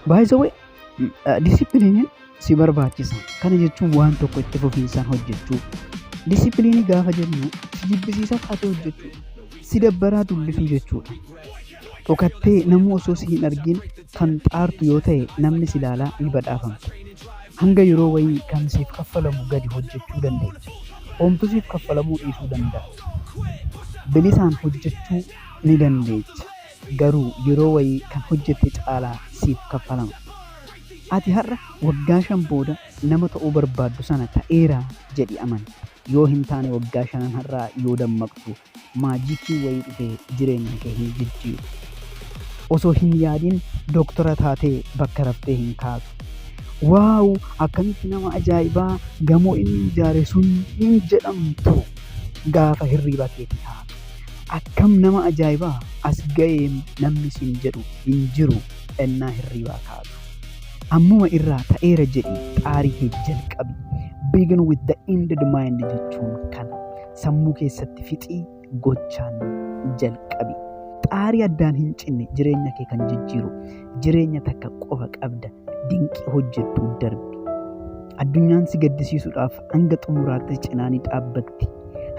By the way, disipiliiniin si barbaachisa. Kana jechuun waan tokko itti fufiinsaan hojjechuu. Disipiliinii gaafa jennu si jibbisiisaa taatee hojjechuu, si dabbaraa dubbisuu jechuudha. Dhokattee namni osoo si hin argin kan xaartu yoo ta'e namni si ilaalaa ni badhaafamta. Hanga yeroo wayii kan siif kaffalamu gadi hojjechuu dandeessa. Homtuu siif kaffalamuu dhiisuu danda'a. Bilisaan hojjechuu ni dandeessa. Garuu yeroo wayii kan hojjette caalaa siif kaffalama. Ati har'a waggaa 5 booda nama ta'uu barbaaddu sana ta'eera jedhi amani. Yoo hin taane waggaa 5 har'aa yoo dammaqtu maajikii wayii dhufee jireenya kee hin jijjiiru. Osoo hin yaadin doktora taatee bakka raftee hin kaasu. Waaw akkamitti nama ajaa'ibaa gamoo inni ijaare sun hin jedhamtu gaafa hirriba keetii taatu. Akkam nama ajaa'ibaa as ga'ee namni siin jedhu hin jiru ennaa hirribaa kaatu. Ammuma irraa ta'eera jedhi xaarii kee jalqabi. Begin with the ended mind jechuun kana sammuu keessatti fixii gochaan jalqabi. Xaarii addaan hin cinne jireenya kee kan jijjiiru jireenya takka qofa qabda dinqii hojjettuu darbi. Addunyaan si gaddisiisuudhaaf hanga xumuraatti cinaa ni dhaabbatti.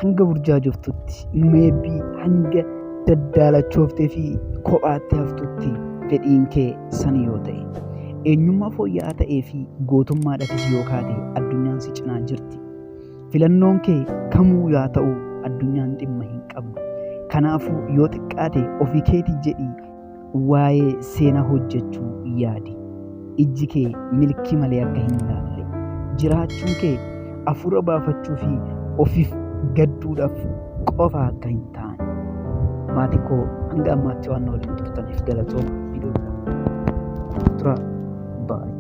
Hanga burjaajoftutti meebii hanga daddaalachooftee fi kophaatti haftutti fedhiin kee sani yoo ta'e. Eenyummaa fooyya'aa ta'ee fi gootummaadhaafis yoo kaate addunyaan si cinaa jirti. Filannoon kee kamuu yaa ta'u addunyaan dhimma hin qabdu. Kanaafuu yoo xiqqaate ofii keetii jedhii waa'ee seenaa hojjechuu yaadi. Ijji kee milkii malee akka hin laalle. Jiraachuun kee hafuura baafachuu fi ofiif gadduudhaaf qofa akka hin taane. Maatii koo hanga ammaatti waan waliin turtaniif galatooma. Tura. Bye.